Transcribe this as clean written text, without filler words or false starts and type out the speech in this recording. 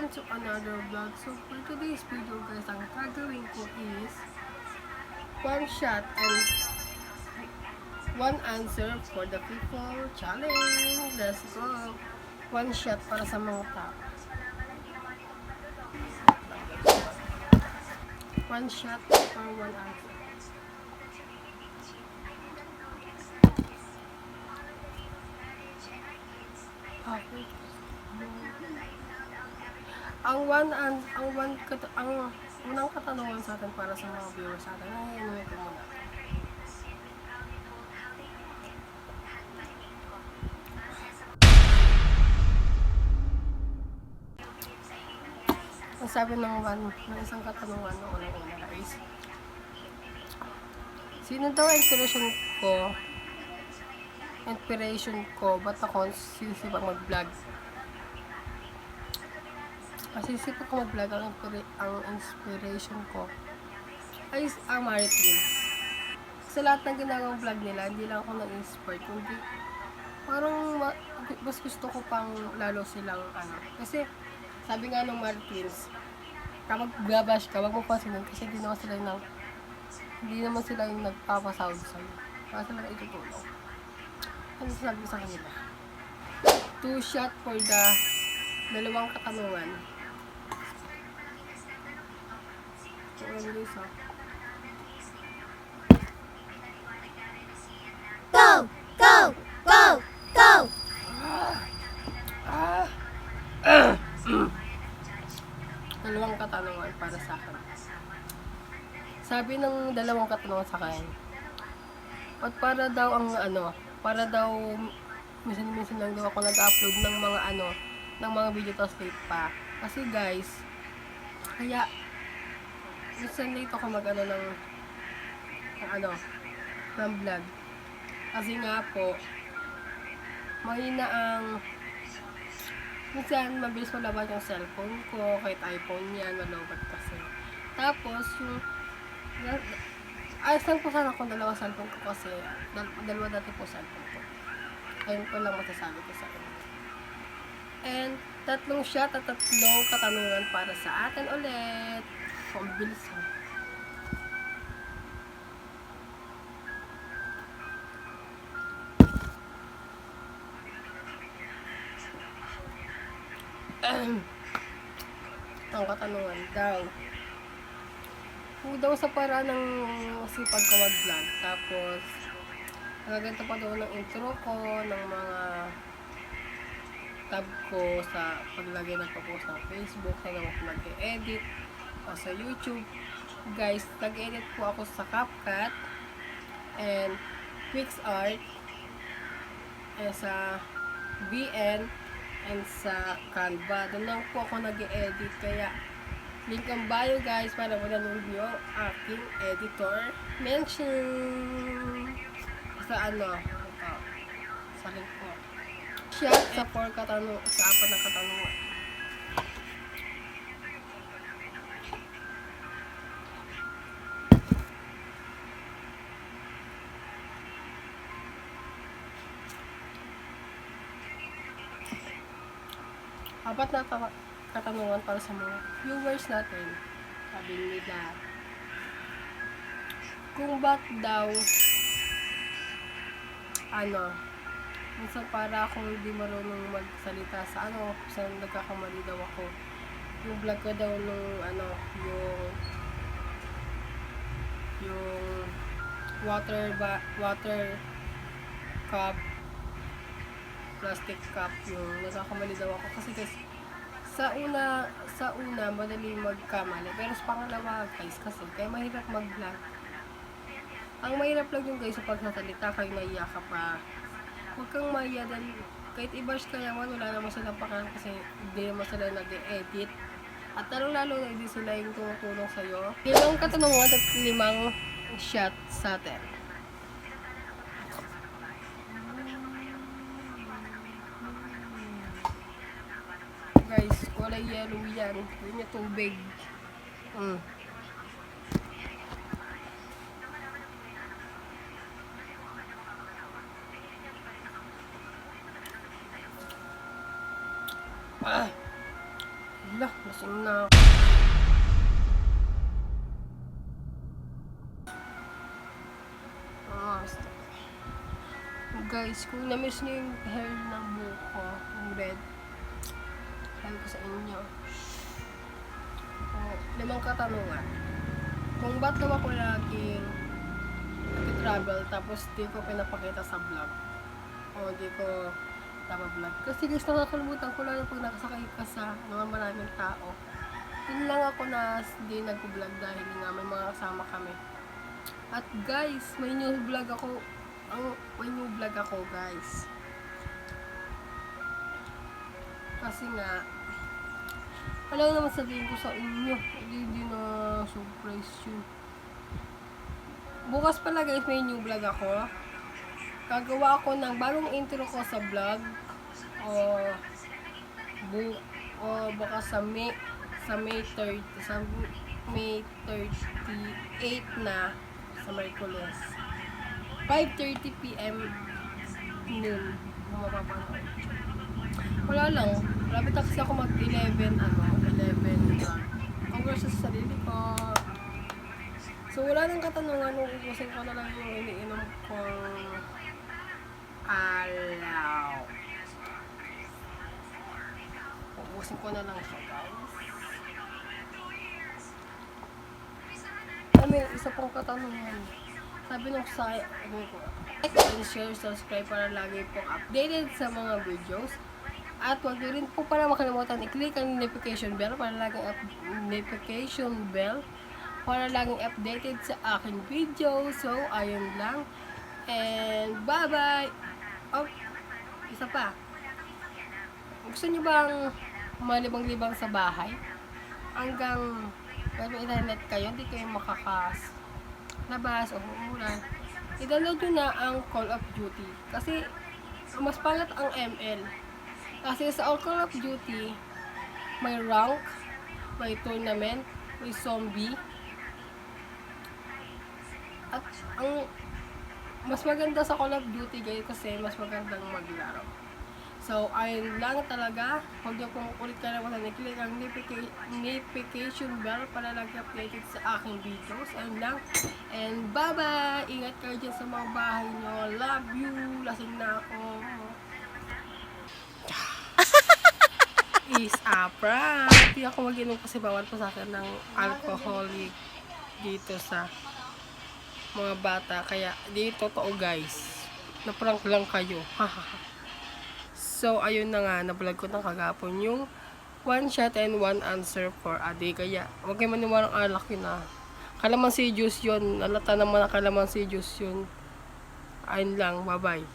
welcome to another vlog. So for today's video guys, ang gagawin ko is one shot and one answer for the people challenge. Let's go! One shot para sa mga tao. One shot or one answer. Okay. Ang unang katanungan sa atin para sa mga viewers sa atin ay ano ito muna. Ang sabi ng isang katanungan ng unang-una is, sino daw inspiration ko, ba't ako sisipag mag-vlog? Masisipag ko mag-vlog, ang inspiration ko ay ang Maritrins. Sa lahat ng ginagawang vlog nila, hindi lang ako na-inspire, kundi parang mas gusto ko pang lalo silang kasi sabi nga ng Maritrins, kapag gabash ka, wag mo pansinin kasi hindi naman sila yung nagpapasahod sa'yo. Kaya sila na itutulong. Ano sabi ko sa kanila? 2 shot for the dalawang katanungan. So, Go! Go! Go! Go! Dalawang katanungan para sa akin. Sabi ng dalawang katanungan sa akin, at para daw minsan lang daw ako nag-upload ng mga video tas late pa. Kasi guys, kaya minsan late ako ng vlog. Kasi nga po, mahina minsan mabilis malabat yung cellphone ko, kahit iPhone yan, malobat kasi. Tapos, ayos lang po sana kung dalawa cellphone ko kasi dalawa dati po cellphone ko. Ayun po lang masasabi ko sa inyo. And, 3 shot at 3 katanungan para sa atin ulit. So, ang bilis ha. Ang katanungan daw, kung daw sa para ng sipag ko mag-vlog, tapos nagaganto pa daw ng intro ko, ng mga tab ko sa paglagay ng post ng Facebook, hanggang ako nag-edit o sa YouTube. Guys, nag-edit po ako sa CapCut and PixArt and sa VN and sa Canva. Doon lang po ako nag-edit, kaya link ang bio guys para manood yung aking editor. Mention sa sa link ko. Shot sa 4 katanungan, sa 4 na katanungan. Apat na katanungan para sa mga viewers natin. Sabi nila, kung ba't daw minsan para akong hindi marunong magsalita sa nagkakamali daw ako. Yung vlog ko daw nung yung water cup, plastic cup, yung nagkakamali daw ako kasi sa una madaling magkamali, pero sa pangalawa guys kasi kaya mahirap mag-vlog. Ang mahirap lang yung guys sa pagsasalita, kayo naiya ka pa. Huwag kang maiya dahil kahit i-bash ka naman, wala naman silang pakialam kasi hindi naman sila nag-edit. At lalo na hindi sila yung tumutulong sa'yo. Ilang katanungan at 5 shot sa atin. Guys, wala yellow yan. Yun yung tubig. Hala, Lasing na. Stop. Guys, kung na-miss niyo yung hair ng buhok ko, yung red, sabi ko sa inyo. Limang katanungan. Kung ba't daw ako laging nag-travel tapos di ko pinapakita sa vlog o di ko vlog. Kasi guys, nakakalimutan ko lang pag nakasakay ka sa mga maraming tao. Yun lang ako na di nag-vlog dahil nga may mga kasama kami. At guys, may new vlog ako. May new vlog ako guys. Kasi nga, alam naman sabihin ko sa inyo, hindi na surprise yun. Bukas pala guys, may new vlog ako. Gagawa ako ng bagong intro ko sa vlog. O baka sa May 38 na sa Merkules. 5:30 PM noon. Mapapanood. Wala lang. Malapit na kasi ako mag-11 vlog. Congrats sa sarili ko. So, wala nang katanungan. Ubusin ko na lang yung iniinom kong alaw. Ubusin ko na lang siya, guys. May isa pong katanungan. Sabi nung sa ko, like and share, subscribe para lagi pong updated sa mga videos. At huwag niyo rin po para makalimutan i-click ang notification bell para laging updated sa aking video. So, ayun lang. And bye-bye! Oh, isa pa. Gusto niyo bang malibang-libang sa bahay? Hanggang may internet kayo, hindi kayo makakalabas o umulan. I-download nyo na ang Call of Duty. Kasi, mas pangat ang ML. Kasi sa Call of Duty, may rank, may tournament, may zombie. At ang mas maganda sa Call of Duty guys kasi mas magandang maglaro. So, ayun lang talaga. Huwag niyo pong ulit kalimutan i-click ang notification bell para lagi updated sa aking videos. Ayun lang. And bye-bye! Ingat kayo dyan sa mga bahay niyo. Love you! Lasing na ako. Is a prank. Hindi ako mag-inom kasi bawal pa sa akin ng alcoholic dito sa mga bata. Kaya, di totoo guys. Na-prank lang kayo. So, ayun na nga, na-vlog ko ng kagapon yung one shot and one answer for a day. Kaya, huwag kayo maniwalang alak yun ah. Kalamansi juice yun. Nalata naman na kalamansi juice yun. Ayun lang, bye-bye.